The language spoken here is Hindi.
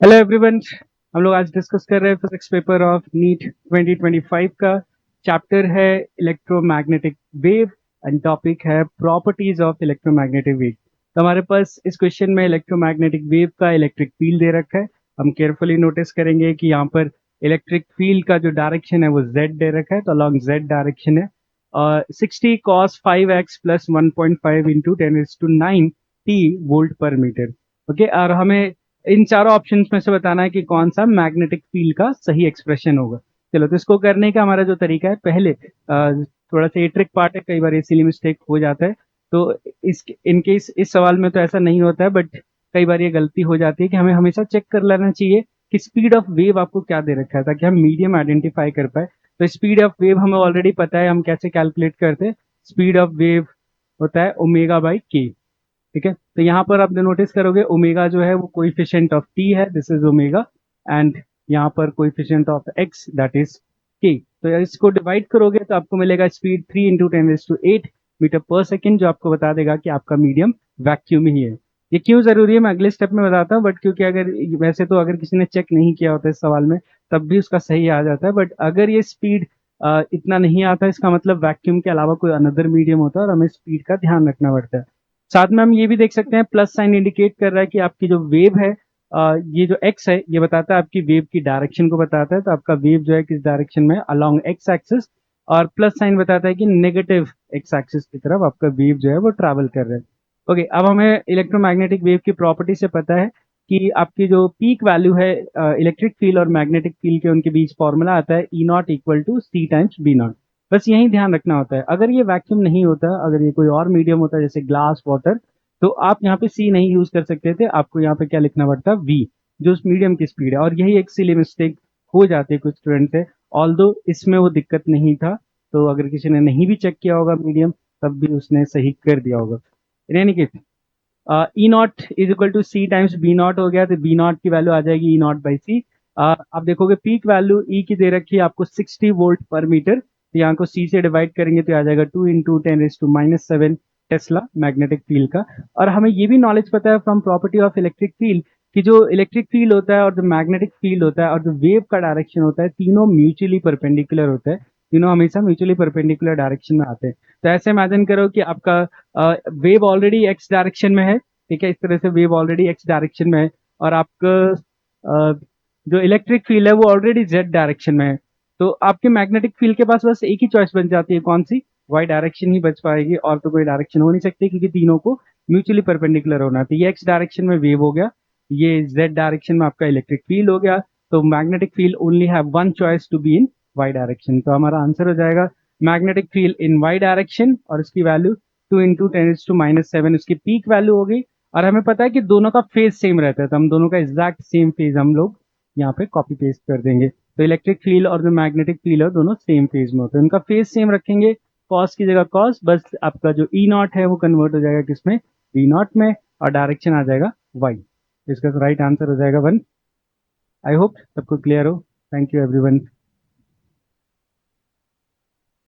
Hello everyone. हम लोग आज डिस्कस कर रहे हैं फिजिक्स पेपर ऑफ नीट 2025 का। चैप्टर है इलेक्ट्रोमैग्नेटिक वेव एंड टॉपिक है प्रॉपर्टीज ऑफ इलेक्ट्रोमैग्नेटिक वेव। तो हमारे पास इस क्वेश्चन में इलेक्ट्रोमैग्नेटिक वेव का इलेक्ट्रिक फील्ड दे रखा है। हम केयरफुली नोटिस करेंगे कि यहाँ पर इलेक्ट्रिक फील्ड का जो डायरेक्शन है वो जेड दे रखा है, तो अलॉन्ग जेड डायरेक्शन है। और 60 cos 5x plus 1.5 into 10⁹ T volt पर मीटर। ओके, और हमें इन चारों ऑप्शंस में से बताना है कि कौन सा मैग्नेटिक फील्ड का सही एक्सप्रेशन होगा। चलो, तो इसको करने का हमारा जो तरीका है, पहले थोड़ा सा ये ट्रिक पार्ट है, कई बार ये सिली मिस्टेक हो जाता है। तो इस इनके इस सवाल में तो ऐसा नहीं होता है, बट कई बार ये गलती हो जाती है कि हमें हमेशा चेक कर लेना चाहिए कि स्पीड ऑफ वेव आपको क्या दे रखा है, ताकि हम मीडियम आइडेंटिफाई कर पाए। तो स्पीड ऑफ वेव हमें ऑलरेडी पता है, हम कैसे कैलकुलेट करते हैं। स्पीड ऑफ वेव होता है ओमेगा बाई के। ठीक है, तो यहाँ पर आप नोटिस करोगे ओमेगा जो है वो कोइफिशिएंट ऑफ टी है, दिस इज ओमेगा। एंड यहाँ पर coefficient of x that is के। तो इसको डिवाइड करोगे तो आपको मिलेगा स्पीड 3 × 10⁸ मीटर पर सेकेंड, जो आपको बता देगा कि आपका मीडियम वैक्यूम ही है। ये क्यों जरूरी है मैं अगले स्टेप में बताता हूँ, बट क्योंकि अगर वैसे तो अगर किसी ने चेक नहीं किया होता इस सवाल में तब भी उसका सही आ जाता है, बट अगर ये स्पीड इतना नहीं आता, इसका मतलब वैक्यूम के अलावा कोई अनदर मीडियम होता है और हमें स्पीड का ध्यान रखना पड़ता है। साथ में हम ये भी देख सकते हैं, प्लस साइन इंडिकेट कर रहा है कि आपकी जो वेव है, ये जो एक्स है ये बताता है आपकी वेव की डायरेक्शन को बताता है। तो आपका वेव जो है किस डायरेक्शन में, अलोंग एक्स एक्सिस। और प्लस साइन बताता है कि नेगेटिव एक्स एक्सिस की तरफ आपका वेव जो है वो ट्रैवल कर रहा है। ओके, अब हमें इलेक्ट्रोमैग्नेटिक वेव की प्रॉपर्टी से पता है कि आपकी जो पीक वैल्यू है इलेक्ट्रिक फील्ड और मैग्नेटिक फील्ड के, उनके बीच फॉर्मूला आता है E0 = C×B0। बस यही ध्यान रखना होता है। अगर ये वैक्यूम नहीं होता, अगर ये कोई और मीडियम होता जैसे ग्लास, वाटर, तो आप यहाँ पे सी नहीं यूज कर सकते थे। आपको यहाँ पे क्या लिखना पड़ता, वी, जो उस मीडियम की स्पीड है। और यही एक सिली मिस्टेक हो जाती है कुछ स्टूडेंट से। ऑल्दो इसमें वो दिक्कत नहीं था, तो अगर किसी ने नहीं भी चेक किया होगा मीडियम, तब भी उसने सही कर दिया होगा। In any case, E0 = C×B0 हो गया, तो B0 की वैल्यू आ जाएगी E0/C। आप देखोगे पीक वैल्यू E की दे रखी है आपको 60 वोल्ट पर मीटर, तो यहाँ को C से डिवाइड करेंगे तो आ जाएगा 2 × 10⁻⁻7 टेस्ला मैग्नेटिक फील्ड का। और हमें ये भी नॉलेज पता है from property of electric field कि जो इलेक्ट्रिक फील्ड होता है और जो मैग्नेटिक फील्ड होता है और जो वेव का डायरेक्शन होता है, तीनों म्यूचुअली परपेंडिकुलर होता है। तीनों हमेशा म्यूचुअली परपेंडिकुलर डायरेक्शन में आते हैं। तो ऐसे इमेजिन करो कि आपका वेव ऑलरेडी एक्स डायरेक्शन में है। ठीक है, इस तरह से वेव ऑलरेडी एक्स डायरेक्शन में है, और आपका जो इलेक्ट्रिक फील्ड है वो ऑलरेडी जेड डायरेक्शन में है। तो आपके मैग्नेटिक फील्ड के पास बस एक ही चॉइस बन जाती है, कौन सी, वाई डायरेक्शन ही बच पाएगी, और तो कोई डायरेक्शन हो नहीं सकती, क्योंकि तीनों को म्यूचुअली परपेंडिकुलर होना है। तो ये एक्स डायरेक्शन में वेव हो गया, ये जेड डायरेक्शन में आपका इलेक्ट्रिक फील्ड हो गया। तो magnetic field only have one choice to be in Y direction. तो हमारा आंसर हो जाएगा magnetic field in Y direction, और उसकी वैल्यू 2 × 10⁻⁻7 उसकी पीक वैल्यू होगी। और हमें पता है कि दोनों का फेज सेम रहता है, तो हम दोनों का एग्जैक्ट सेम फेज हम लोग यहाँ पे कॉपी पेस्ट कर देंगे। तो इलेक्ट्रिक फील्ड और जो मैग्नेटिक फील्ड है दोनों सेम फेज में होते हैं, उनका फेज सेम रखेंगे। कॉस की जगह कॉस, बस आपका जो E0 है वो कन्वर्ट हो जाएगा किसमें, V0 में, और डायरेक्शन आ जाएगा वाई। इसका राइट आंसर हो जाएगा 1। आई होप सबको क्लियर हो। Thank you everyone.